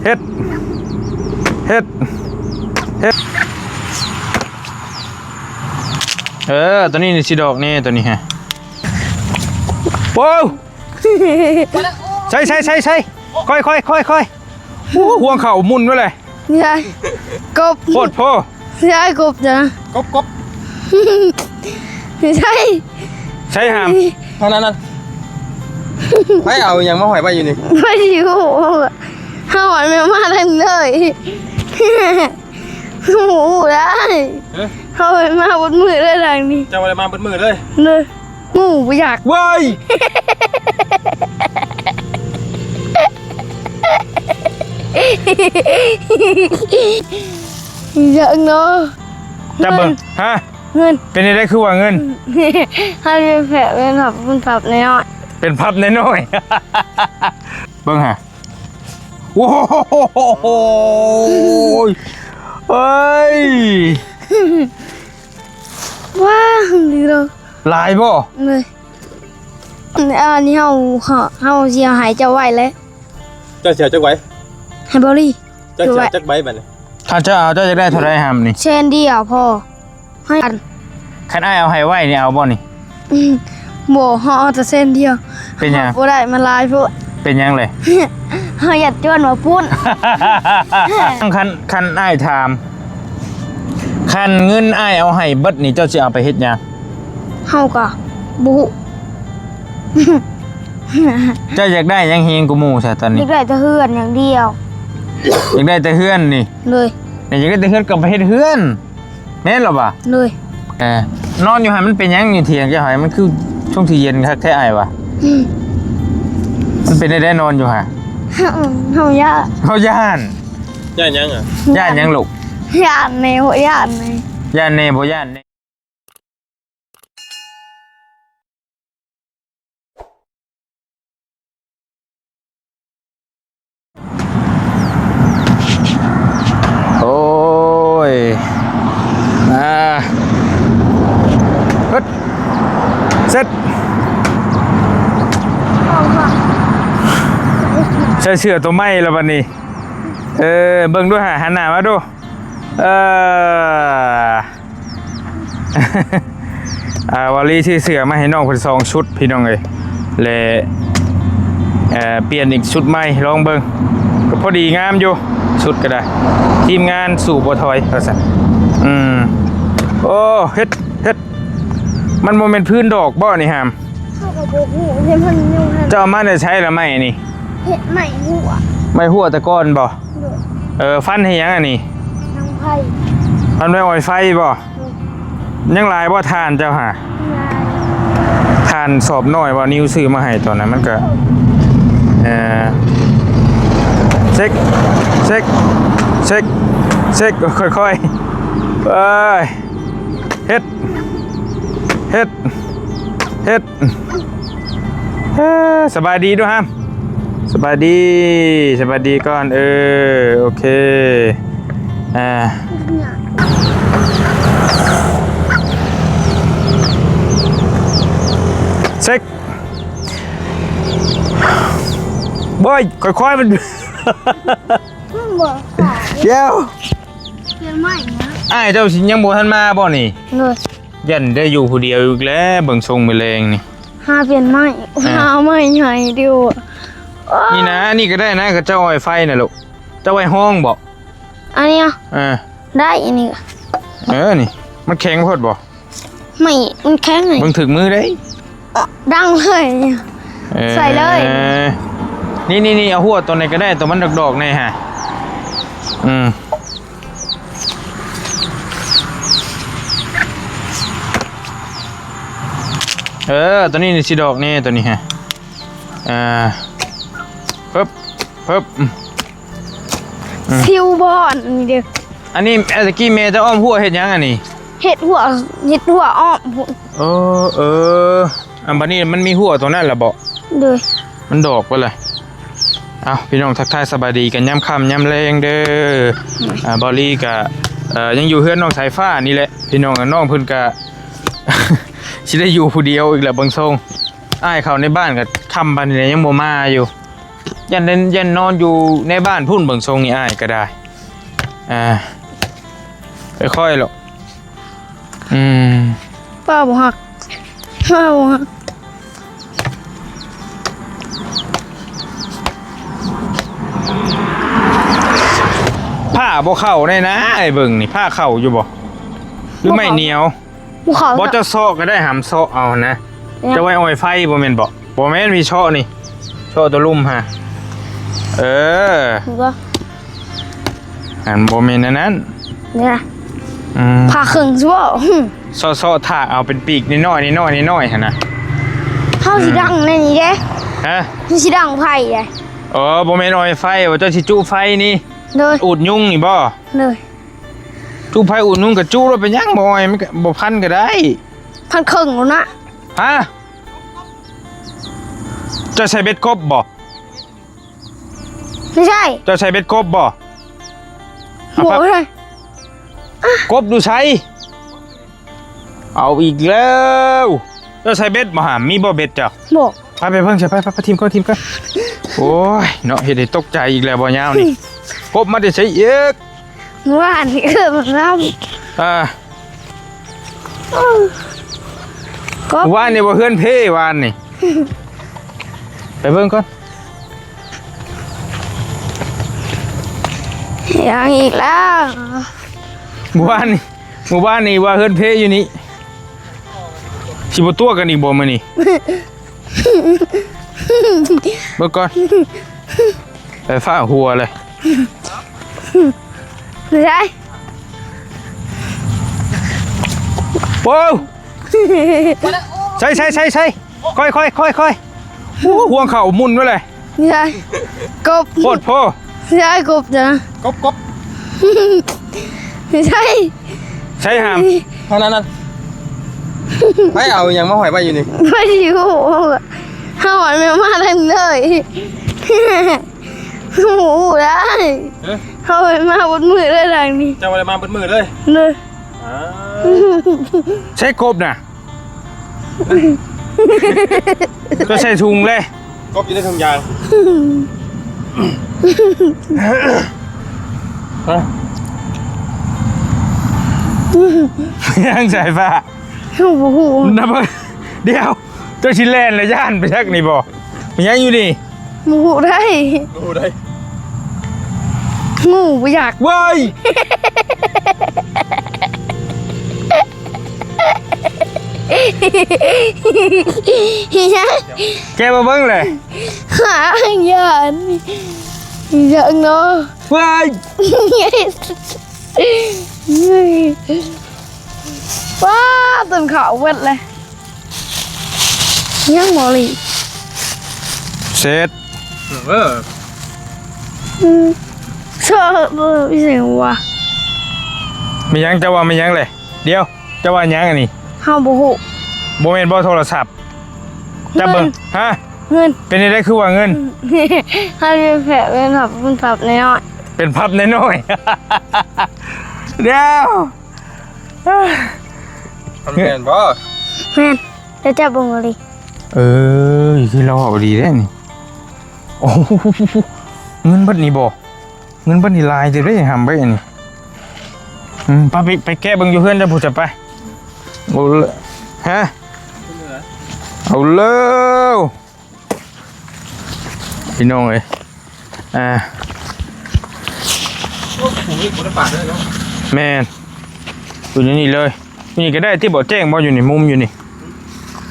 เฮ็ดเฮ็ดเฮ็ดตัวนี้นี่สิดอกนี่ตัวนี้ฮะว้าวใช่ค่อยห่วงเข่ามุนไว้เลยยายกบโคตรพ่อยายกบจ้ะกบใช่หามเท่านั้นไม่เอาอย่างมาหอยไปอยู่นี่ไม่อยู่ห้าวันไม่มาทั้งเลยหมูได้เขาไปมาบนมือได้ดังนี้จะอะไรมาบนมือเลยหมูไม่อยากว้ายเยอะเนาะจับเบิ้งฮะเงินเป็นอะไรคือว่าเงินให้เป็นแผลเป็นผับน้อยเป็นพับน้อยเบิ้งฮะโอ้โหเฮ้ยว้าดีเลยลายบ่เลยอันนี้เฮาเสียหายจะไหวแล้วเจ้าเสียจักไว้ให้บริเจ้าเสียจักใบบัดนี้ถ้าเจ้าเอาเจ้าจะได้เท่าไรหามนี่เชนเดียวพอให้กันคันอ้ายเอาให้ไว้นี่เอาบ่นี่โบ่เฮาแต่เส้นเดียวเป็นยังบ่ได้มันลายพวกเป็นยังเลยเฮาอยากจวนมาปุ้นคันอ้ายถามคันเงินอ้ายเอาให้เบิดนี่เจ้าสิเอาไปเฮ็ดหยังเฮาก็บ่เจ้าอยากได้ยังเฮงกูหมู่ซะตอนนี้อยากได้แต่เฮือนอย่างเดียวอยากได้แต่เฮือนนี่เลยอยากได้แต่เฮือนก็ไปเฮ็ดเฮือนแม่นหรอบ่เลยนอนอยู่หั่นมันเป็นหยังอยู่เถียงเจ้าหอยมันคือช่วงที่เย็นคักแท้อ้ายวะมันเป็นได้นอนอยู่ห่ะเฮาย่านยังอ่ะย่านยังลูกย่านในหัวย่านในย่านเน่บ่ย่านเน่โอ้ยฮึดเสร็จใส่เสื้อตัวไหม้แล้ววันนี้เบิ่งด้วยหันหน้ามาดูวอลลี่ที่เสื้อมาให้น้องคน2 ชุดพี่น้องเลยเปลี่ยนอีกชุดใหม่ลองเบิ่งก็พอดีงามอยู่ชุดก็ได้ทีมงานสู่บัวทอยว่าซั่นโอ้เฮ็ดมันโมเมนต์พื้นดอกบ่นี่ฮามเจ้ามาได้ใช้แล้วไหมนี่เฮ็ดไม่หัวตะก้อนบ่ฟันให้ยังอันนี้น้ำไผ่ฟันไว้ไฟบ่ยังลายบ่ทานเจ้าหาทานสอบน้อยว่านิ้วซื้อมาให้ตอนนั้นมันก็เช็คค่อยๆเฮ็ดสบายดีด้วยฮะสบายดีก่อนโอเคเช็คบอยค่อยๆมันเดี๋ยวเปลี่ยนใหม่นะอ้ายเจ้าสิยังบ่ทันมาบ่นี่ยันได้อยู่ผู้เดียวอีกแล้วเบิ่งทรงไปแรงนี่หาเปลี่ยนใหม่หาใหม่ใหญ่เดียวนี่นะนี่ก็ได้นะกับเจ้าไวไฟน่ะลูกเจ้าไวห้องบ่อันนี้ได้อันนี้นี่มันแข็งโพดบ่ไม่มันแข็งไงมึงถึกมือได้ดังเลยใส่เลยนี่เอาหัวตัวไหนก็ได้ตัวมันดอกๆนี่ฮะตัวนี้นี่สิดอกนี่ตัวนี้ฮะปึ๊บซิวบอนเดียวอันนี้ตะกี้เมย์จะอ้อมหัวเห็ดยังอันนี้เห็ดหัวอ้อมอันบัดนี้มันมีหัวตัวนั้นละบ่เลยมันดอกไปเลยเอาพี่น้องทักทายสบายดีกันย่ำค่ำย่ำแรงเด้อบอลลี่กับยังอยู่เพื่อนน้องสายฟ้านี่แหละพี่น้องกับน้องเพิ่นกับชิได้อยู่ผู้เดียวอีกแหละบางทรงอ้ายเขาในบ้านกับคำบันเนี่ยยังโมมาอยู่ ยันนอนอยู่ในบ้านพุ่นเบิ่งทรงนี่อ้ายก็ได้ค่อยๆหรอกป้าบ่ฮักผ้าบ่เข้าได้นะไอ้เบิ่งนี่ผ้าเข้าอยู่บ่หรือไม่เหนียว บ่เข้า บ่จะซอกก็ได้หำซอกเอานะจะไว้อ้อยไฟบ่แม่นบ่แม่นมีช่อนี่ช่อตัวลุ่มฮะก็อันบ่แม่นอันนั้นเนี่ยผ่าครึ่งซั่วซอถากเอาเป็นปีกน้อยๆหั่นน่ะเฮาสิดังในนี้เด้ฮะสิดังไผเด้บ่แม่นอ้อยไฟว่าเจ้าสิจุไฟนี่เลยอุดยุงนี่บ่เลยจุไฟอุดยุงก็จุแล้วเป็นหยังบ่อ้อยมันก็บ่พันก็ได้พันครึ่งแล้วนะฮะจะใช้เบ็ดกบบ่ไม่ใช่จะใช้เบ็ดกบบ่โหเลยกบดูใช้เอาอีกแล้วจะใช้เบ็ดบ่หามีบ่เบ็ดจ้ะบ่ไปเพิ่งใช่ไปทีมก่อนโอ้ยเนาะเฮ็ดให้ตกใจอีกแล้วบ่ยาวนี่กบมาได้ใช้อีกว่านี่มันน้ำว่านนี่บ่เฮือนเพ่วานนี่ไปเบิ่งก่อนยังอีกแล้วหมู่บ้านนี่ว่าเฮือนเพ่อยู่นี่สิบ่ตัวกันอีกบ่มื้อนี้เบิ่งก่อนไปฟ้าหัวเลยได้โว้วใช่ค่อยห่วงเข่ามุนไว้เลยใช่กบโคตรพ่อใช่กบจ้ะกบใช่หามนั่นไม่เอายังมาหอยไปอยู่นี่ไม่อยู่ห้าวันไม่มาเลยโอ้โหได้เขาไปมาบนมือเลยหลังนี้จะอะไรมาบนมือเลยใช่กบน่ะก็ใส่ถุงเลยกบอยู่ในถุงยางยังใส่ฟ้าโอ้โหนับเดี๋ยวเจ้าชิเลนเลยย่านไปชักนี่บ่มันยังอยู่นี่งูได้งูไม่อยากว้ายแกมาเบิ้งเลยหายันเนาะว้ายว้าตื่นข่าวเวทเลยยังหมอลีเสร็จชอบพี่เสียงว่ะมียังจะว่ามียังเลยเดี๋ยวจะว่ายังอันนี้ห้าบุหุโบเมนบอโทรศัพท์จะเบิ่งฮะเงินเป็นอะไรคือว่าเงินถ้าเป็นแผลเป็นพับน้อยเป็นพับน้อยเดี๋ยวทำเงินบ่แม่นจะจับบุงเลยที่เราเอาดีได้นี่โอ้เงินบัดนี้บ่เงินบัดนี้ลายจะได้ยังทำไปอันนี้ไปแก้เบิ่งอยู่เพื่อนจะพูดจะไปโอ้ฮะเอาเร็วพี่น้องเอ้ยแม่นอยู่นี่เลยอยู่นี่ก็ได้ที่บ่แจ้งบ่อยู่ในมุมอยู่นี่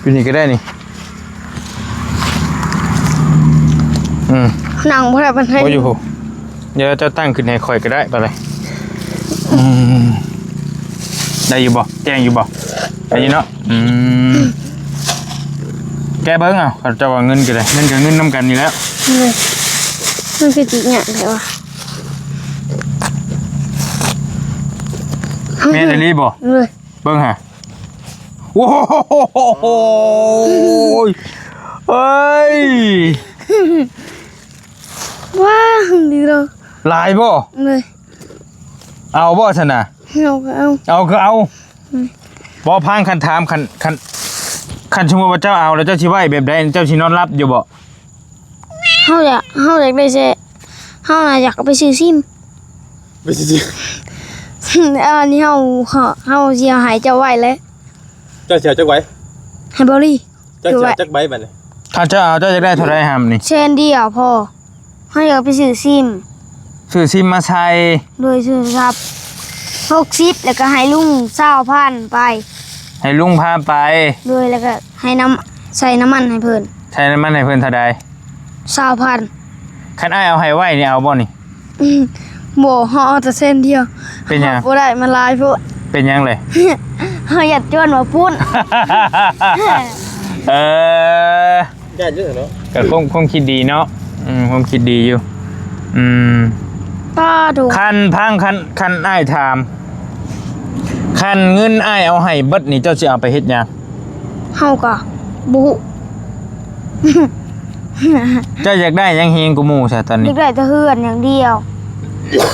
อยู่นี่ก็ได้นี่หนังพระบันไทยอยู่เดี๋ยวจะตั้งขึ้นให้คอยก็ได้ไปเลยได้อยู่บ่แจ้งอยู่บ่ได้ยินเนาะแกเบิ้งเอาเขาจะว่าเงินกันเลยเงินกับเงินน้ำกันอยู่แล้วมันคือจีเนี่ยเดี๋ยวแม่ได้รีบบ่เบิ้งฮะโอ้โหเฮ้ยว้าดีเลยลายบ่เลยเอาบ่ชนะเอาก็เอาบ่พังคันถามคันสมมติว่าเจ้าเอาแล้วเจ้าชิไหวแบบใดเจ้าชินอนรับอยู่บ่เ เฮาอยากได้เซเฮาน่ะอยากเอาไปซื้อซิม ไปสิ อันนี้เฮาสิเอาให้เจ้าไว้แล้ว เจ้าเสียจักไว้ ให้บ่ลี่ เจ้าเสียจักใบบัดนี้ ถ้าเจ้าเอาเจ้าจะได้เท่าไรหำนี่ เช่นเดียวพอเฮาอยากไปซื้อซิม ซื้อซิมมาใส่ โดยซื้อครับ60แล้วก็ให้ลุง20,000ไป ให้ลุงพาไป โดยแล้วก็ให้ใส่น้ำมันให้เพิ่น ใช้น้ำมันให้เพิ่นเท่าใด 20,000 คันอ้ายเอาให้ไว้นี่เอาบ่นี่ บ่เฮาเอาแต่เส้นเดียว เป็นหยัง บ่ได้มันหลายโพด เป็นหยังเลย เฮาอยากจวนมาพุ่น เออ ญาติเยอะเนาะ ก็คงคิดดีเนาะคงคิดดีอยู่ป้าดู คันอ้ายถามคันเงินอ้ายเอาให้เบิดนี่เจ้าสิเอาไปเฮ็ดหยัง เฮาก็บุ เจ้าอยากได้หยังเฮงกูหมู่ซะตอน อยา นี้ กได้แต่เฮือนอย่างเดียว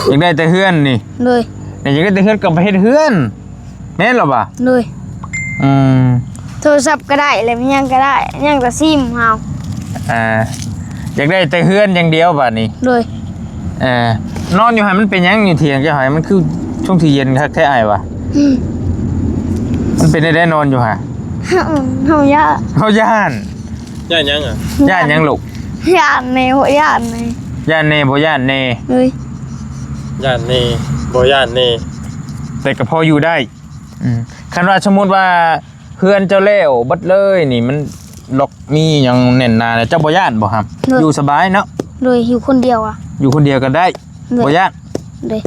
อยากได้แต่เฮือนนี่ เลย นี่อยากได้แต่เฮือนก็ไปเฮ็ดเฮือนแม่นหรอบ่ เลย อืม โทรศัพท์ก็ได้อะไรมันยังก็ได้ยังแต่ซิมเฮา อยากได้แต่เฮือนอย่างเดียวบัดนี้ เลย นอนอยู่หันมันเป็นหยังอยู่เถียงเจ้าหอยมันคือช่วงที่เย็นคักแท้อ้ายวะมันเป็นได้นอนอยู่ฮะ เฮาย่า เฮาย่าน ญาติยังอ่ะ ย่านหยังลูก ย่านในหัวย่านใน ย่านเน่บ่ย่านเน่ เลย ญาตินี่บ่ญาตินี่ แต่ก็พออยู่ได้คันว่าสมมุติว่าเฮือนเจ้าแล้วเบิดเลยนี่มันล็อกมีหยังแน่นหนาแล้วเจ้าบ่ย่านบ่ครับอยู่สบายเนาะ เลยอยู่คนเดียวอ่ะ อยู่คนเดียวก็ได้บ่ย่าน เลย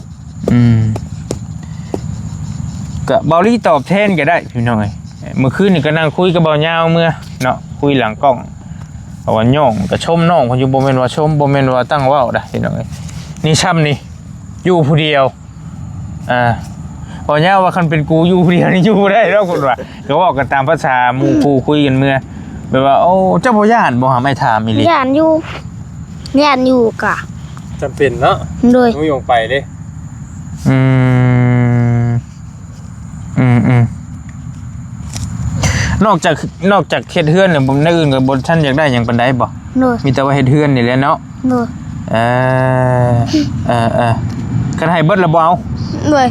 ก็เบาลี่ตอบแทนก็ได้พี่น้องเอ้ยเมื่อคืนนี่ก็นั่งคุยกับเบายาวเมื่อเนาะคุยหลังกล้องเพราะว่าย่องก็ชมน้องเพิ่นอยู่บ่แม่นว่าชมบ่แม่นว่าตั้งเว้าได้พี่น้องเอ้ยนี่ช้ำนี่อยู่ผู้เดียวเบายาวว่าคันเป็นกูอยู่ผู้เดียวนี่อยู่บ่ได้ดอกพุ่นว่าก็เว้ากันตามภาษาหมู่คู่คุยกันเมื่อแบบว่าโอ้เจ้าบ่ย่านบ่หาไม่ถามอีหลี ย่านอยู่กะ จำเป็นเนาะ เลย บ่ยงไปเด้ นอกจากเฮ็ดเฮือนเนี่ยบ่ในอื่นก็บ่ทันอยากได้หยังปานใดบ่ เลย มีแต่ว่าเฮ็ดเฮือนนี่แหละเนาะ เลย คันให้เบิดแล้วบ่เอา เลย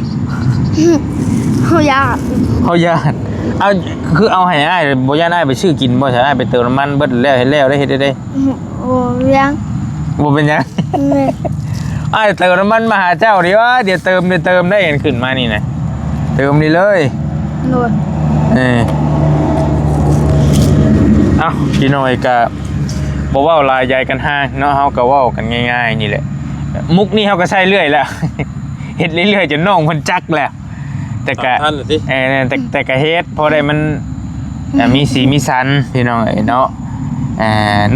เฮาย่าน เฮาย่านเอาคือเอาให้อ้ายบ่ย่านอ้ายไปซื้อกินบ่ใช่อ้ายไปเติมน้ำมันเบิดแล้วเฮ็ดแล้วได้เฮ็ดได้ โอ้ยัง บ่เป็นหยัง เลย อ้ายเติมน้ำมันมาหาเจ้าดิว่าเดี๋ยวเติมได้เห็นขึ้นมานี่นะเติมนี่เลย เลย เอ้าพี่น้อยก็บ่เว้าลายใหญ่กันห่างเนาะเฮาก็เว้ากันง่ายๆนี่แหละมุกนี่เฮาก็ใช้เรื่อยแล้ว เฮ็ดเรื่อยๆจนน้องเพิ่นจักแล้วแต่ก็ ท่านน่ะสิ แต่ก็เฮ็ดพอได้มันมีสีมีสันพี่น้องเอ้ยเนาะ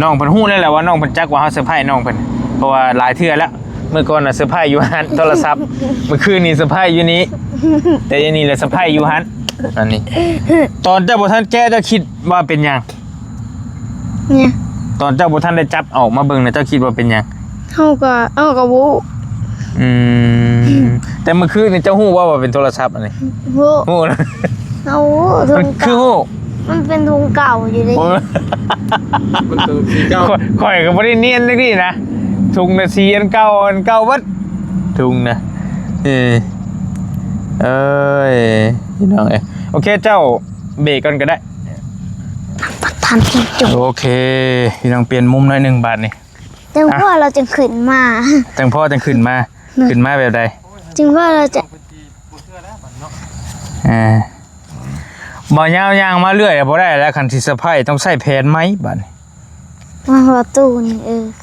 น้องเพิ่นฮู้แล้วแหละว่าน้องเพิ่นจักว่าเฮาเซอร์ไพรส์น้องเพิ่นเพราะว่าหลายเทื่อแล้วเมื่อก่อนน่ะเซอร์ไพรส์อยู่หันโทรศัพท์เมื่อคืนนี่เซอร์ไพรส์อยู่นี้แต่อันนี้แหละเซอร์ไพรส์อยู่หันอันนี้ตอนเจ้าบ่ทันแก้เจ้าคิดว่าเป็นหยัง เนี่ย ตอนเจ้าบ่ทันได้จับออกมาเบิ่งน่ะเจ้าคิดว่าเป็นหยัง เฮาก็บ่ แต่เมื่อคืนนี่เจ้าฮู้ว่าเป็นโทรศัพท์อันนี้ บ่ ฮู้นะ เอาถุ มัน ง คือ เก่า ฮู้ มันเป็นถุงเก่าอยู่ดิ มันคือสีเก่า ข่อยก็บ่ได้เนียนจักนี่นะถุงน่ะสีอันเก่าเบิดถุงนะเอ้ยพี่น้องเอ้ยโอเคเจ้าเบรกก่อนก็ได้ ทันทีจบ โอเคพี่น้องเปลี่ยนมุมหน่อยหนึงบาทนี่ จึงว่าเราจะขึ้นมา จังพ่อจังขึ้นมาแบบใด จึงว่าเราจะ บ่ยาวยางมาเรื่อยบ่ได้แล้วคันสิสะพายต้องใช้แผนไหมบาดนี้ มาว่าตูน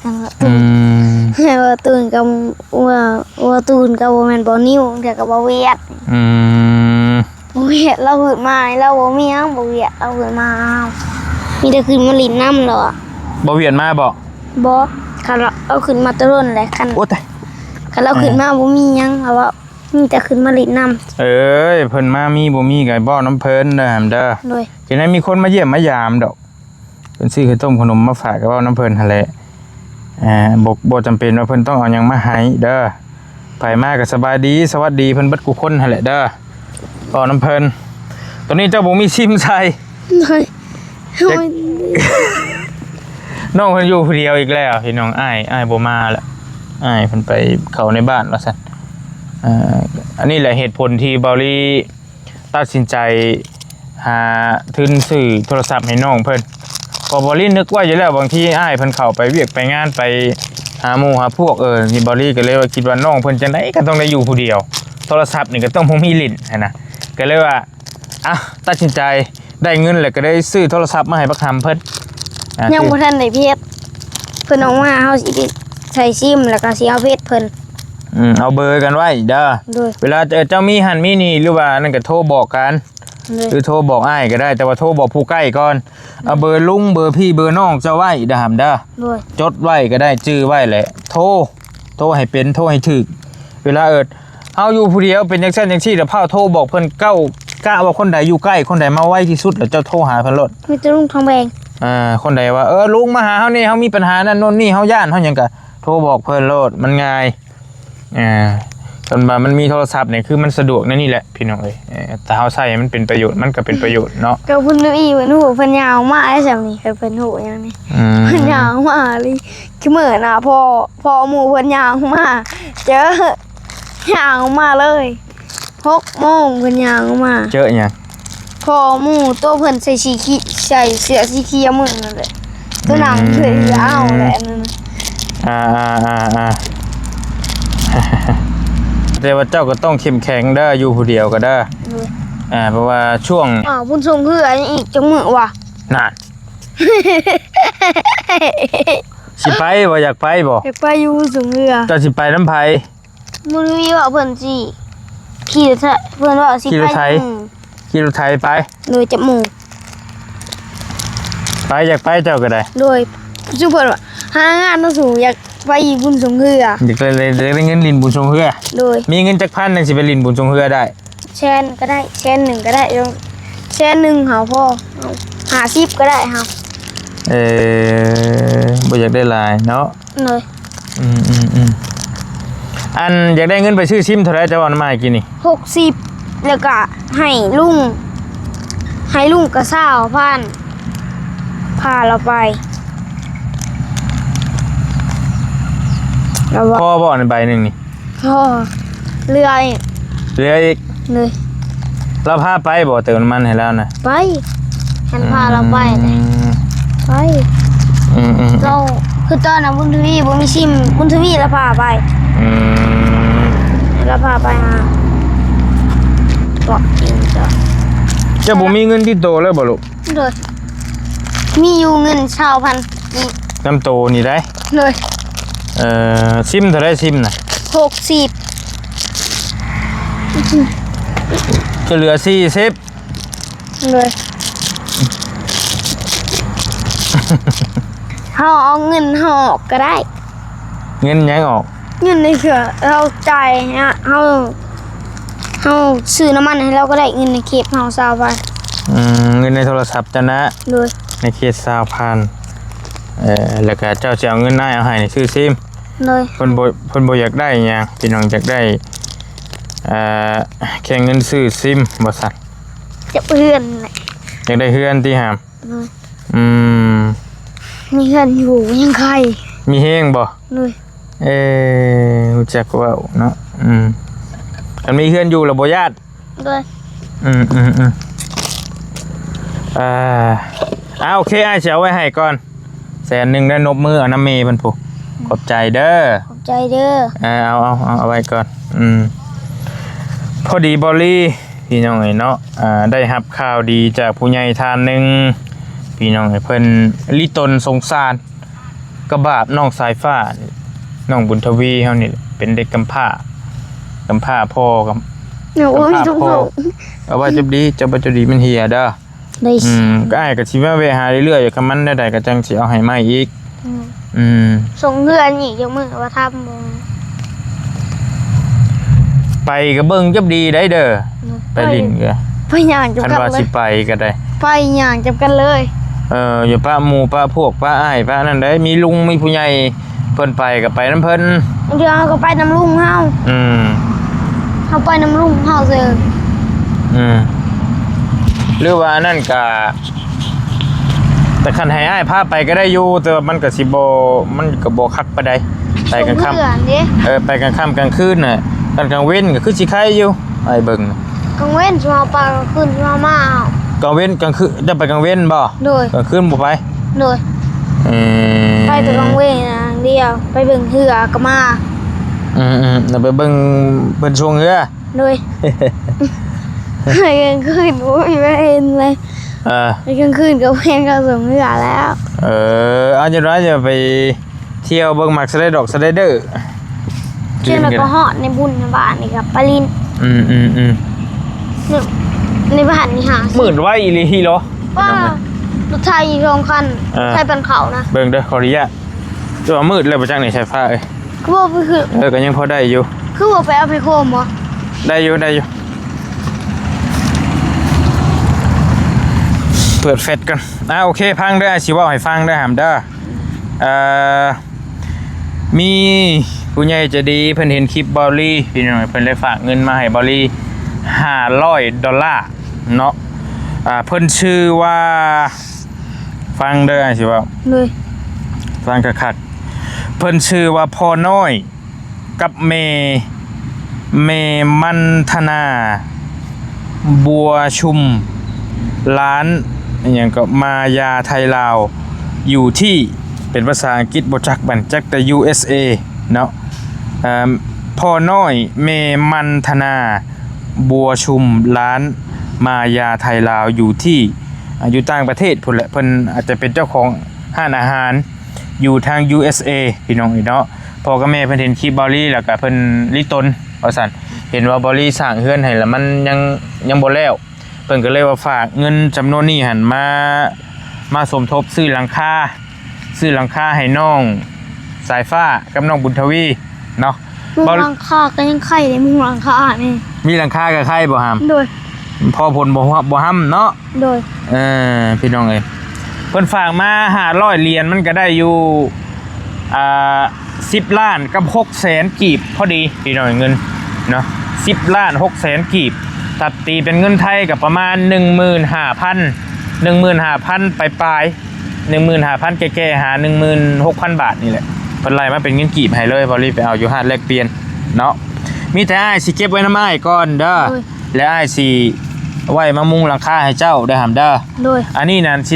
กันว่าตูนว่าตูนกับว่าตูนกับว่าแม่นบ่นิ้วแต่กับบ่เวียดบ่เวียดเราขึ้นมาเราบ่มีหยังบ่เวียดเราขึ้นมามีแต่ขึ้นมาลิ้นน้ำเหรอ บ่เวียนมาบ่ บ่คันเราขึ้นมาตะร่นแหละคัน โอ้ตาย คันเราขึ้นมาบ่มีหยังเอาว่ามีแต่ขึ้นมาลิ้นน้ำ เอ้ยเพิ่นมามีบ่มีก็บ่น้ำเพิ่นเด้อหามเด้อ โดย จังได๋มีคนมาเยี่ยมมายามดอกเพิ่นซื้อข้าวต้มขนมมาฝากก็เว้าน้ำเพิ่นหั่นแหละบ่จำเป็นว่าเพิ่นต้องเอาหยังมาให้เด้อไปมาก็สบายดีสวัสดีเพิ่นเบิดกูคนหั่นแหละเด้อเว้าน้ำเพิ่นตอนนี้เจ้าบ่มีซิมใส่ โดยโดย น้องเพิ่นอยู่ผู้เดียวอีกแล้วพี่น้องอ้ายบ่มาแล้วอ้ายเพิ่นไปเข้าในบ้านว่าซั่นอันนี้แหละเหตุผลที่เบาลี่ตัดสินใจหาทุนซื้อโทรศัพท์ให้น้องเพิ่นพอเบาลี่นึกว่าอยู่แล้วบางทีอ้ายเพิ่นเข้าไปเวียกไปงานไปหาหมู่หาพวกนี่เบาลี่ก็เลยว่าคิดว่าน้องเพิ่นจังได๋ก็ต้องได้อยู่ผู้เดียวโทรศัพท์นี่ก็ต้องบ่มีลิ้นนะก็เลยว่าตัดสินใจได้เงินแล้วก็ได้ซื้อโทรศัพท์มาให้บักหำเพิ่นยังบ่ทันได้เพชรเพิ่นออกมาเฮาสิใส่ซิมแล้วก็สิเอาเพชรเพิ่นเอาเบอร์กันไว้เด้อเวลาเจ้ามีหันมีนี่หรือว่านั่นก็โทรบอกกันหรือโทรบอกอ้ายก็ได้แต่ว่าโทรบอกผู้ใกล้ก่อนเอาเบอร์ลุงเบอร์พี่เบอร์น้องเจ้าไว้เด้อหำเด้อจดไว้ก็ได้ชื่อไว้แหละโทรให้เป็นโทรให้ถึกเวลาเฮาอยู่ผู้เดียวเป็นจังซั่นจังซี่แล้วพาโทรบอกเพิ่นกะว่าคนใดอยู่ใกล้คนใดมาไวที่สุดแล้วเจ้าโทรหาเพิ่นโลดมีแต่ลุงทองแบงคนใดว่าลุงมาหาเฮานี่เฮามีปัญหานั่นโน่นนี่เฮาย่านเฮาหยังก็โทรบอกเพิ่นโลดมันง่ายจนว่ามันมีโทรศัพท์เนี่ยคือมันสะดวกนี่แหละพี่น้องแต่เฮาใช้มันเป็นประโยชน์มันก็เป็นประโยชน์เนาะก็เพิ่นอีเพิ่นหูเพิ่นยาวมากไอ้ซั่นนี่เพิ่นหูอย่างนี้เพิ่นยาวมากเลยคือมื้อน่ะพอหมู่เพิ่นยาวมาเจอยาวมาเลย6 โมงเพิ่นยาวมาเจอหยังพอหมู่ตัวเพิ่นใส่เสื้อสีเขียวมึงนั่นแหละตัวหนังเสื้อยาวแหละนั่นแต่ว่าเจ้าก็ต้องเข้มแข็งเด้ออยู่ผู้เดียวก็เด้อเพราะว่าช่วงบุญส่งคืออันอีกจังมื้อว่ะนั่นสิไปบ่อยากไปบ่อยากไปอยู่บุญส่งเรือเจ้าสิไปน้ำไผบ่มีว่าเพิ่นสิขี่รถเพิ่นว่าสิไปขี่รถไถไปเลยจับหมู่ไปอยากไปเจ้าก็ได้โดยจุเพิ่นว่าหางานต้องสูงอยากไปบุญสงเรืออยากได้เงินลินบุญสงเรือโดยมีเงินจักพันนึงสิไปลินบุญสงเรือได้แชนก็ได้แชน1ก็ได้แชน1หาพ่อ50ก็ได้เฮาบ่อยากได้หลายเนาะเลยอันอยากได้เงินไปซื้อซิมเท่าไหร่จะว่ามาให้กินนี่60แล้วก็ให้ลุงก็20,000พาเราไปพ่อบอกในใบหนึ่งนี่พ่อเรืออีกเลยเราพาไปบอกเติมน้ำมันให้แล้วนะไปฉันพาเราไปไปเราคือตอนนั้นบุญทวีบุญมีชิมบุญทวีเราพาไปเราพาไปมาบอกจริงจะบุมีเงินที่โตแล้วบ่ลูกเลยมีอยู่เงิน20,000นี่น้ำโตนี่ได้เลยซิมเท่าไรซิมน่ะ60ก็เหลือ40เลยเอาเงินออกก็ได้เงินยังออกเงินในเขื่อเราจ่ายฮะเราซื้อน้ำมันให้เราก็ได้เงินในเคสเรา20,000เงินในโทรศัพท์จะนะเลยในเคส20,000แล้วก็เจ้าจะเอาเงินได้เอาให้ซื้อซิมเลยเพิ่นบ่อยากได้หยังพี่น้องอยากได้แค่เงินซื้อซิมบ่ซั่นจะเพื่อนอยากได้เฮือนที่หามมีเฮือนอยู่ยังใครมีเฮงบ่เลยรู้จักว่าเนาะอันมีเฮือนอยู่แล้วบ่ญาติเลยโอเคอ้ายสิเอาไว้ให้ก่อน100,000ได้นบมือเอาน้ำเมย์เพิ่นผู้ขอบใจเด้อขอบใจเด้อเอาไว้ก่อนพอดีบอลลี่พี่น้องเนาะได้รับข่าวดีจากผู้ใหญ่ท่านหนึ่งพี่น้องเพิ่นลิตนสงสารกระบาบน้องสายฟ้าน้องบุญทวีเฮานี่เป็นเด็กกำพร้าพ่อกับเอาไว้จะดีจะบ่จะดีมันเหียเด้อก็อ้ายก็สิมาแวะหาเรื่อยๆอยู่กับมันได้ก็จังสิเอาให้ใหม่อีกส่งเงินอีกจังมื้อว่าทำไปก็เบิ่งจับดีได้เด้อไปลิ้นก็ไปย่างจับกันเลยคันว่าสิไปก็ได้ไปย่างจับกันเลยอย่าป้าหมู่ป้าพวกป้าอ้ายป้านั่นได้มีลุงมีผู้ใหญ่เพิ่นไปก็ไปนำเพิ่นเดี๋ยวก็ไปนำลุงเฮาเฮาไปนำลุงเฮาเด้อหรือว่านั่นก็ แต่คันให้อ้ายพาไปก็ได้อยู่แต่ว่ามันก็สิบ่มันก็บ่คักปานใดไปกลางค่ำ เพื่อนดิ ไปกลางค่ำกลางคืนน่ะกลางเว้นก็คือสิใครอยู่ไอ้เบิ่ง กลางเว้นชมาปลากลางคืนชมามาเอา กลางเว้นกลางคืนจะไปกลางเว้นบ่ โดย กลางคืนบ่ไป โดย อืม ไปแต่กลางเว้นนะเดียวไปเบิ่งเหือก็มา แล้วไปเบิ่งเพิ่นช่วงเรือ โดยไปกลางคืนโอ้ยไม่เห็นเลย ไปกลางคืนก็เห็นก็ส่งเหือแล้ว เอาจะร้ายจะไปเที่ยวเบิ่งหมักสไลด์ดอกสไลเดอร์ เช่นแล้วก็ฮอดในบุญในบ้านนี่กับปาลินในบ้านนี่หา มืดไว้อีหลีฮีโร่ ว่ารถไทยโรงคันใช้ปันเขานะ เบิ่งเด้อขออนุญาตจะว่ามืดแล้วบ่จังไหนใช้ฟ้าเอ้ย คือว่าไปคือ ก็ยังพอได้อยู่ คือว่าไปเอาไปโคมบ่ ได้อยู่เปิดเฟซกันโอเคพังเด้อสิเว้าให้ฟังเด้อหามเด้อมีผู้ใหญ่ใจะดีเพิ่นเห็นคลิปบอลลี่พี่น้องเพิ่นเลยฝากเงินมาให้บอลลี่$500เนาะเพิ่นชื่อว่าฟังเด้อสิเว้า เลย ฟังคักๆเพิ่นชื่อว่าพ่อน้อยกับเมมันธนาบัวชุมร้านอหย่างก็มายาไทยลาวอยู่ที่เป็นภาษาอังกฤษบ่จักบันจักแต่ USA เนาะพ่อน้อยเมมันธนาบัวชุมร้านมายาไทยลาวอยู่ที่อยู่ต่างประเทศพุ่นแหละเพิ่นอาจจะเป็นเจ้าของห้านอาหารอยู่ทาง USA พี่น้องเนาะพ่อกับแม่เพิ่นเห็นคลิปบอลลี่แล้วก็เพิ่นลิตนว่าซั่นเห็นว่าบอลลี่สร้างเฮือนให้แล้วมันยังบ่แล้วเพิ่นก็เลยว่าฝากเงินจำนวนนี้หันมาสมทบซื้อหลังคาให้น้องสายฟ้ากับน้องบุญทวีเนาะ มุงหลังคาก็ยังไข่เลยมุงหลังคานี่ มีหลังคากับใครบ่หาม โดย พอผลบ่ห้ำเนาะ โดย พี่น้องเอ้ยเพิ่นฝากมา500เหรียญมันก็ได้อยู่10 ล้านกับ600,000กีบพอดีพี่น้องเงินเนาะ10 ล้าน600,000กีบถ้าตีเป็นเงินไทยก็ประมาณ 15,000 ปลายๆ 15,000 แก่ๆหา 16,000 บาทนี่แหละเพิ่นไล่มาเป็นเงินกีบให้เลยบ่รีบไปเอาอยู่ห้านแลกเปลี่ยนเนาะมีแต่อ้ายสิเก็บไว้นำอ้ายก่อนเด้อและอ้ายสิไว้มามุงหลังคาให้เจ้าได้หามเด้อ โดย อันนี้น่ะสิ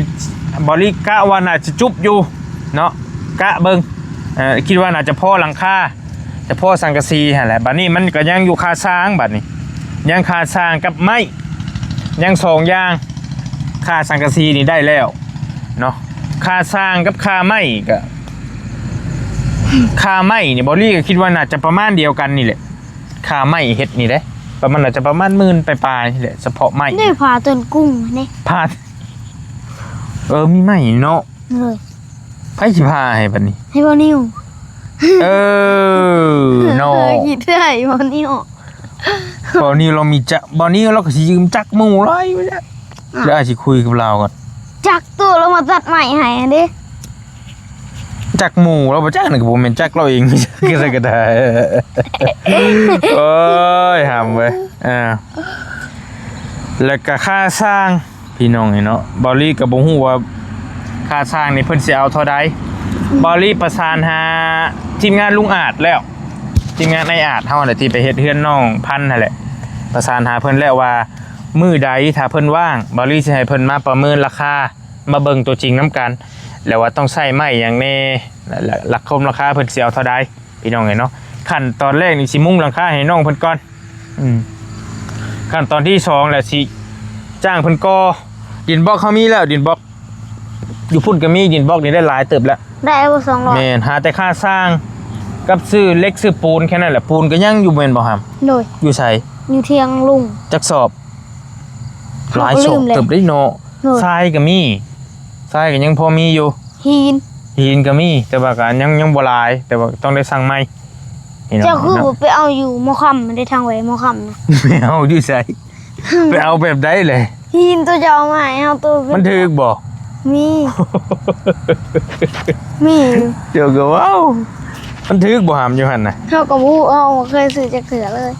บริกะว่าน่าจะจุบอยู่เนาะกะเบิ่งคิดว่าน่าจะพอหลังคาจะพอสังกะสีหั่นแหละบัดนี้มันก็ยังอยู่คาสร้างบัดนี้ยังคาสร้างกับไม้ยังสองอย่างคาสังกะสีนี่ได้แล้วเนาะคาสร้างกับคาไม้ก็คาไม้นี่บริก็คิดว่าน่าจะประมาณเดียวกันนี่แหละคาไม้เฮ็ดนี่เด้ประมาณน่าจะประมาณ10,000ปลายๆนี่แหละเฉพาะไม้ ได้ผ่าต้นกุ้งนี่ พามีไม้เนาะ เลย ไผสิพาให้บัดนี้ ให้บ่นิว เนาะ คิดได้บ่นิว ตอนนี้เรามีจักบอนนี้เราก็สิยืมจักหมู่ไรไม่ใช่แล้วอาจสิคุยกับเราก่อน จักตัวเรามาตัดใหม่ให้เด้ จักหมู่เราบ่จักนึกบ่แม่นจักเราเองไม่ใช่ก็ได้โอ้ยหามเว้ยแล้วก็ค่าสร้างพี่น้องเนาะบอลลี่ก็บ่ฮู้ว่าค่าสร้างนี่เพิ่นสิเอาเท่าใดบอลลี่ประสานหาทีมงานลุงอาจแล้วทีมงานไอ้อาจเฮาน่ะที่ไปเฮ็ดเฮือนน้องพันธุ์นั่นแหละประสานหาเพิ่นแล้วว่ามื้อใดถ้าเพิ่นว่างบอลลี่สิให้เพิ่นมาประเมินราคามาเบิ่งตัวจริงนํกันแล้วว่าต้องใช้ไม้อย่างแน่หลักคมราคาเพิ่นสิเอาเท่าใดพี่น้องเนาะขั้นตอนแรกนี่สิมุงหลังคาให้น้องเพิ่นก่อนขั้นตอนที่2แหละสิจ้างเพิ่นก่อดินบล็อกเขามีแล้วดินบล็อกอยู่พุ่นก็มีดินบล็อกนี่ได้หลายเติบแล้ว ได้บ่200 แม่นหาแต่ค่าสร้างกับซื้อเล็กซื้อปูนแค่นั้นแหละปูนก็ยังอยู่แม่นบ่หาม โดย อยู่ไส อยู่เทียงลุง จักสอบหลายสอบเติบได้เนาะทรายก็มีทรายก็ยังพอมีอยู่ หินก็มีแต่ว่าก็ยังบ่หลายแต่ว่าต้องได้สั่งใหม่นี่เนาะ เจ้าคือบ่ไปเอาอยู่มอค่ำมันได้ทางไว้มอค่ำนะ ไม่เอาอยู่ไสไปเอาแบบใดเลย หินตัวจะเอามาให้เฮาตัว มันถึกบ่ มีอยู่ เดี๋ยวก็ว้าวมันถึกบ่หามอยู่หั่นน่ะ เฮาก็บ่เอาเคยซื้อจักเทื่อเลย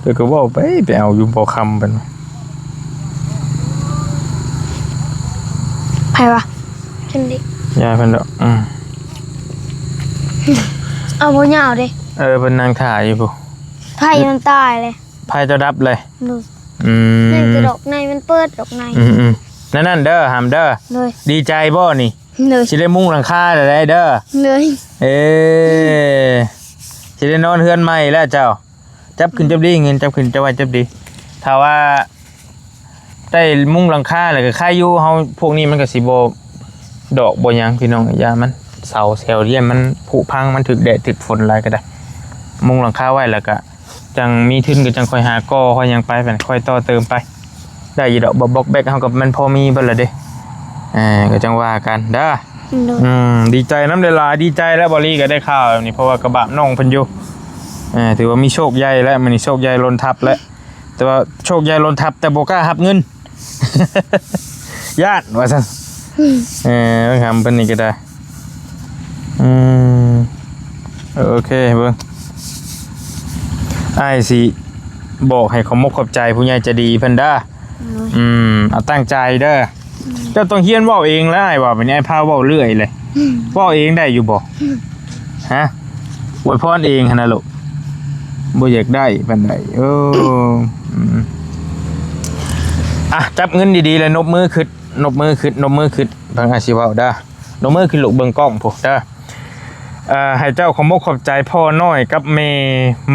เดี๋ยวก็เว้าไปเอาอยู่บ่คำเป็น วะฉันดิ ยายเพิ่นดอกเอาบ่ยาวเด้ เพิ่นนั่งถ่ายอยู่พุ ไผ่มันตายเลย ไพ่เจ้าดับเลย ดู อืม นี่คือดอกในมันเปิดดอกใน นั่นเด้อหามเด้อ เลย ดีใจบ่นี่ เลย สิได้มุงหลังคาได้เด้อ เลย สิได้นอนเฮือนใหม่แล้วเจ้าจับขึ้นจับดีเงินจับขึ้นจับไว้จับดีถ้าว่าได้มุงหลังคาแล้วก็ค่าอยู่เฮาพวกนี้มันก็สิบ่ดอกบ่หยังพี่น้องอย่ามันเสาแซวเรียนมันผุพังมันถึกแดดถึกฝนอะไรก็ได้มุงหลังคาไว้แล้วก็จังมีทุนก็จังค่อยหาก่อค่อยหยังไปแบบค่อยต่อเติมไปได้อยู่ดอกบอกแบกเฮากับมันพอมีเบิดละเด้ก็จังว่ากันเด้อ เลย ดีใจน้ำเดลายดีใจแล้วบอลี่ก็ได้ข่าวนี่เพราะว่ากระบะน้องเพิ่นอยู่ถือว่ามีโชคใหญ่แล้วมันนี่โชคใหญ่ล้นทับแล้วแต่ว่าโชคใหญ่ล้นทับแต่บ่กล้ารับเงิน ญาติว่าซั่นทำเพิ่นนี่ก็ได้โอเคเบิ่งอ้ายสิบอกให้ขอบมกขอบใจผู้ใหญ่ใจะดีเพิ่นเด้อเอาตั้งใจเด้อเจ้าต้องเฮียนเว้าเองแล้วไอ้ว่าเป็นไอ้พาเว้าเรื่อยเลยเว้าเองได้อยู่บ่ฮะอวยพรเองหั่นน่ะลูกบ่อยากได้ปานใดจับเงินดีๆแล้วนบมือขึ้นบางอาชีวะเด้อนบมือขึ้นลูกเบิ่งกล้องพุเด้อให้เจ้าขอบมกขอบใจพ่อน้อยกับเม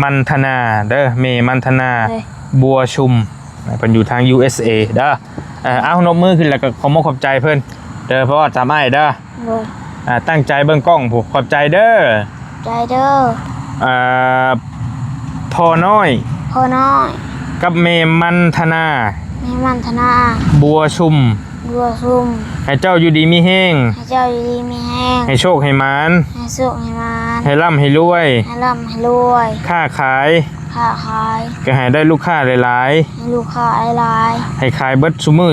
มันธนาเด้อเมมันธนาบัวชุมเพิ่นอยู่ทาง USA เด้อเอานบมือขึ้นแล้วก็ขอบมกขอบใจเพิ่นเด้อเพราะว่าจำอ้ายเด้อตั้งใจเบิ่งกล้องผู้ขอบใจเด้อใจเด้อพ่อน้อยกับเมมันธนาบัวชุมให้เจ้าอยู่ดีมีแห้งให้โชคให้มานให้ร่ำให้รวยค้าขายก็ให้ได้ลูกค้าหลายๆให้ขายเบิดซุมื้อ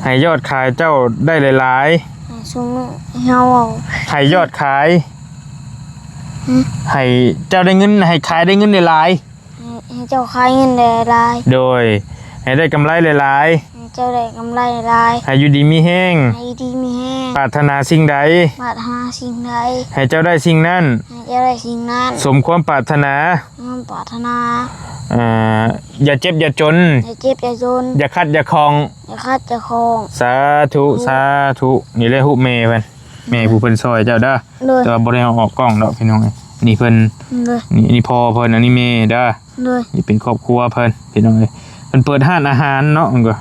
ให้ยอดขายเจ้าได้หลายๆให้ยอดขายให้เจ้าได้เงินให้ขายได้เงินหลายๆให้เจ้าขายเงินหลายๆโดยให้ได้กำไรหลายๆเจ้าได้กำไรหลายให้อยู่ดีมีแห้งปรารถนาสิ่งใดให้เจ้าได้สิ่งนั้นสมความปรารถนาอย่าเจ็บอย่าจนอย่าคัดอย่าคองสาธุนี่เลยหุเมย์เพิ่นแม่ผู้เพิ่นซอยเจ้าเด้อแต่ว่าบ่ได้เอาออกกล้องดอกพี่น้องนี่เพิ่นนี่พ่อเพิ่นอันนี้แม่เด้อนี่เป็นครอบครัวเพิ่นพี่น้องเอ้ยเพิ่นเปิดร้านอาหารเนาะมันก็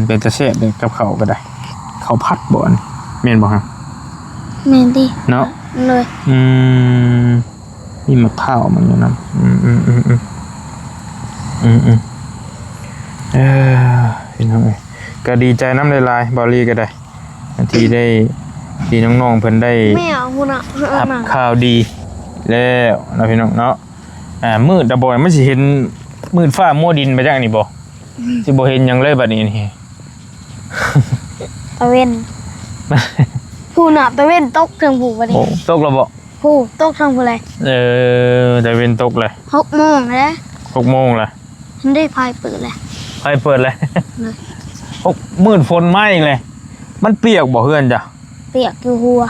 เป็นตะแซ่บเลยกับเขาก็ได้เขาผัดบ่อนแม่นบ่ฮะแม่นดิเนาะเลยมีมะพร้าวมันอยู่นำพี่น้องเอ้ยก็ดีใจน้ำลายๆบอลลี่ก็ได้ที่ได้ที่น้องๆเพิ่นได้รับข่าวดีแล้วนะพี่น้องเนาะมืดตะบ่อยมันสิเห็นมืดฟ้ามัวดินไปจังนี่บ่สิบ่เห็นหยังเลยบัดนี้นี่ตะเว้นผู้น่ะตะเว้นตกทางผู้บัดนี้ตกแล้วบ่ผู้ตกทางผู้เลยตะเว้นตกเลย 6 โมงแล้ว 6 โมงล่ะมันได้ไฟเปิดแล้วไฟเปิดแล้ว6มืดฝนมาอีกเลยมันเปียกบ่เฮือนจ้ะเปียกอยู่หัว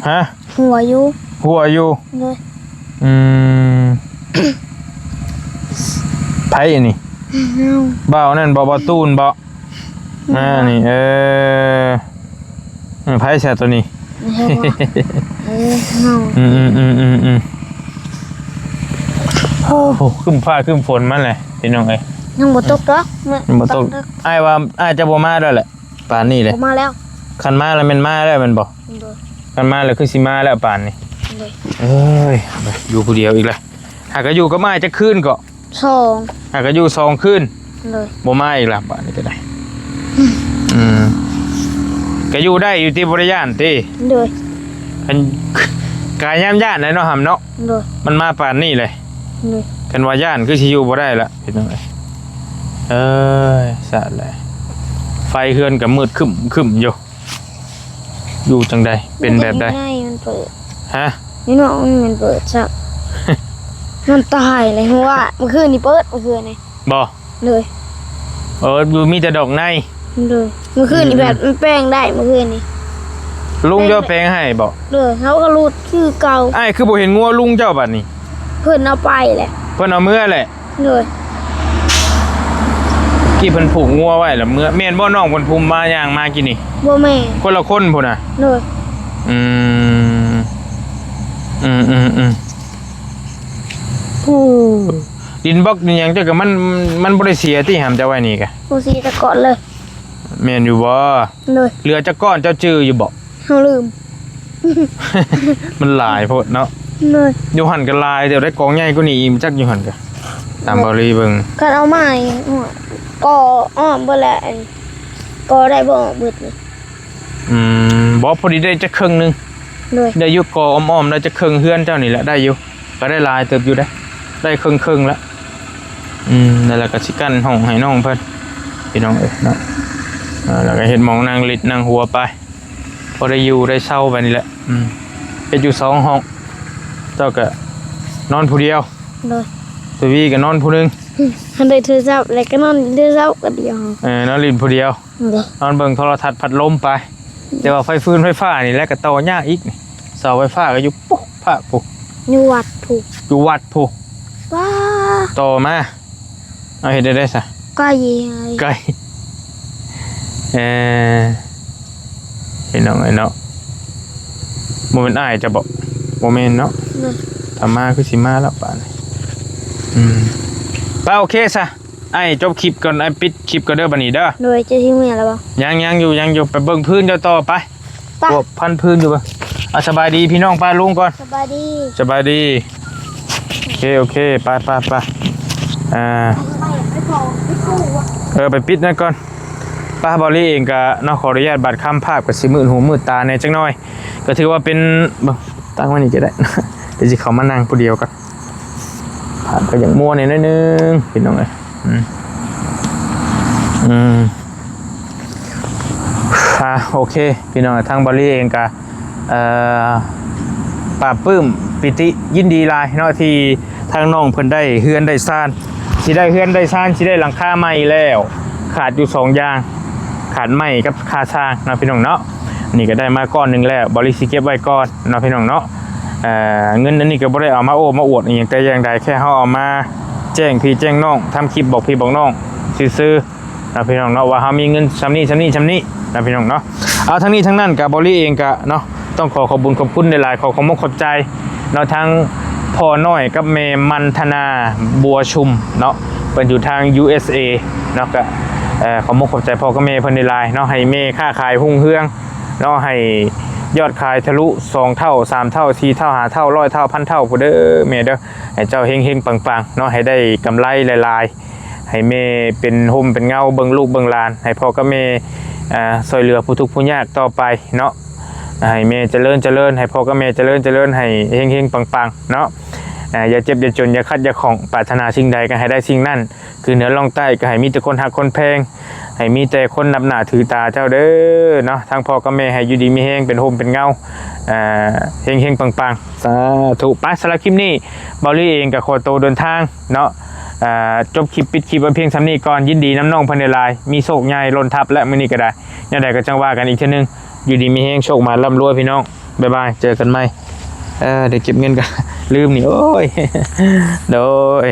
ฮะหัวอยู่เลยไผนี่บ่าวนั่นบ่ตูนบ่นี่ไผแซ่ตัวนี้โอ้ขึ้นฟ้าขึ้นฝนมันเลยพี่น้องเอ้ยยังบ่ตกดอกบ่ตกอ้ายว่าอ้ายจะบ่มาแล้วแหละป่านนี้เลยมาแล้วคันมาแล้วมันมาแล้วมันบ่คันมาแล้วคือสิมาแล้วป่านนี้อยู่ผู้เดียวอีกแล้วหากก็อยู่ก็มาจะคืนก็2หากก็อยู่2คืนบ่มาอีกแล้วป่านนี้ก็ได้ก็อยู่ได้อยู่ที่บริยานติคันกายย่ำย่านเลยเนาะหำเนาะมันมาป่านนี้เลยกันว่าย่านคือสิอยู่บ่ได้ละพี่น้องสะเลยไฟเฮือนกับมืดคึมอยู่จังใดเป็นแบบใดมันเปิดฮะนี่น้องมันเปิดซักมันตายเลยเพราะว่าเมื่อคืนนี่เปิดเมื่อคืนนี่บ่เลยมีแต่ดอกใน เลยเมื่อคืนนี่แบบมันแป้งได้เมื่อคืนนี่ ลุงเจ้าแปลงให้บอก เลยเขาก็รูดคือเก่า ไอ้คือบ่เห็นงัวลุงเจ้าบัดนี้ เพิ่นเอาไปแหละ เพิ่นเอาเมื่อแหละ เลย กี่เพิ่นผูกงัวไว้แล้วเมื่อแม่นบ่น้องเพิ่นภูมิมาย่างมากินนี่ บ่แม่ คนละคนพุ่นน่ะ เลย อืมดินบล็อกนี่หยังเจ้าก็มันบ่ได้เสียที่หามจะไว้นี่กะ ผู้ซีตะกอนเลย แม่นอยู่บ่ เลย เรือจักก้อนเจ้าจื้ออยู่บ่ เขาลืม มันหลายโพดเนาะ เลย อยู่หั่นก็หลายเดี๋ยวได้กองใหญ่กว่านี้อีกจักอยู่หั่นก็ตามบ่รีเบิ่ง กันเอามาอีกก็อ้อมบ่แหละอันก็ได้บ่เบิดนี่ บ่พอดีได้จักครึ่งหนึง เลย ได้อยู่กออ้อมๆได้จักครึ่งเฮือนเจ้านี่แหละได้อยู่ก็ได้หลายเติบอยู่ได้ครึ่งๆแล้วนั่นแหละก็สิกั้นห้องให้น้องเพิ่นพี่น้องเอ้ยเนาะแล้วก็เฮ็ดหมองนางลิดนางหัวไปพอได้อยู่ได้เช่าไปนี่แหละเฮ็ดอยู่2ห้องเจ้าก็นอนผู้เดียว เลย ตัววีก็นอนผู้หนึง คันได้โทรศัพท์แล้วก็นอนได้เช้าก็เดียวน อนลินผู้เดียว เลย นอนเบิ่งโทรทัศน์พัดลมไปแต่ว่าไฟฟ้านี่แหละก็ต่อยากอีกนี่เสาไฟฟ้าก็อยู่ปุ๊บพะปุ๊บ อยู่วัดถูก อยู่วัดปุ๊บ ว้า ต่อมาเอาเฮ็ดได้ซะ ก็ยิงเลย ไก่ไอ้น้องโมเมนต์อ้ายจะบอกโมเมนต์เนาะ เลย ทำมาคือสิมาแล้วป่านนี้ป้าโอเคซะไอ้จบคลิปก่อนไอ้ปิดคลิปก่อนเด้อบัดนี้เด้อ เลยจะที่เมียแล้วบ่ ยังอยู่ไปเบิ่งพื้นเจ้าต่อไป ไป พวกพันพื้นอยู่บ่เอาสบายดีพี่น้องป้าลุงก่อน สบายดี สบายดีโอเคไปไปปิดนั่นก่อนป้าบอลลี่เองก็นอกขออนุญาตบัตรคำภาพกับสิมืดหูมืดตาในจังน้อยก็ถือว่าเป็นตั้งไว้นี่ก็ได้ เดี๋ยวจะเขามานั่งผู้เดียวกันผ่านก็อย่างมัวเนี่ยนิดนึงพี่น้องเลยโอเคพี่น้องทางบอลลี่เองก็ปราบปลื้มปิติยินดีลายเนาะที่ทางน้องเพิ่นได้เฮือนได้ซ่านที่ได้เฮือนได้ซ่านที่ได้หลังคาใหม่แล้วขาดอยู่2อย่างขาดไม้กับคาสร้างนะพี่น้องเนาะนี่ก็ได้มาก้อนหนึ่งแล้วบริสิเก็บไว้ก่อนนะพี่น้องเนาะเงินอันนี้ก็บ่ได้เอามาโอ้มาอวดอย่างแต่อย่างใดแค่เขาเอามาแจ้งพี่แจ้งน้องทำคลิปบอกพี่บอกน้องซื้อนะพี่น้องเนาะว่าเขามีเงินชำนี้นะพี่น้องเนาะเอาทั้งนี้ทั้งนั้นกับบริเองก็เนาะต้องขอบบุญขอบคุณในหลายขอขอบใจเนาะทั้งพ่อน้อยกับแม่มันธนาบัวชุมเนาะเป็นอยู่ทาง USA เนาะก็ขอบใจพ่อกับแม่เพิ่นในหลายเนาะให้แม่ค้าขายหุ่งเฮืองเนาะให้ยอดขายทะลุ2เท่า3เท่า4เท่า5เท่า100เท่า1,000เท่าผู้เด้อแม่เด้อให้เจ้าเฮงๆปังๆเนาะให้ได้กำไรหลายๆให้แม่เป็นห่มเป็นเงาเบิ่งลูกเบิ่งหลานให้พ่อกับแม่ช่วยเหลือผู้ทุกข์ผู้ยากต่อไปเนาะให้แม่เจริญให้พ่อกับแม่เจริญให้เฮงๆปังๆเนาะอย่าเจ็บอย่าจนอย่าคัดอย่าของปรารถนาสิ่งใดก็ให้ได้สิ่งนั้นคือเหนือล่องใต้ก็ให้มีแต่คนหักคนแพงให้มีแต่คนนับหน้าถือตาเจ้าเด้อเนาะทางพ่อกับแม่ให้อยู่ดีมีแฮงเป็นห่มเป็นเงาเฮงๆปังๆสาธุไปสำหรับคลิปนี้เบาลี่เองกับโคโตเดินทางเนาะจบคลิปปิดคลิปเพียงซ้ำนี้ก่อนยินดีน้ำน้องพันในลายมีโชคใหญ่ล้นทับและมื้อนี้ก็ได้ยังไงก็จังว่ากันอีกเช่นนึงอยู่ดีมีแฮงโชคมาร่ำรวยพี่น้องบ๊ายบายเจอกันใหม่เดี๋ยวเก็บเงินกันลืมนี่โอ้ยโดย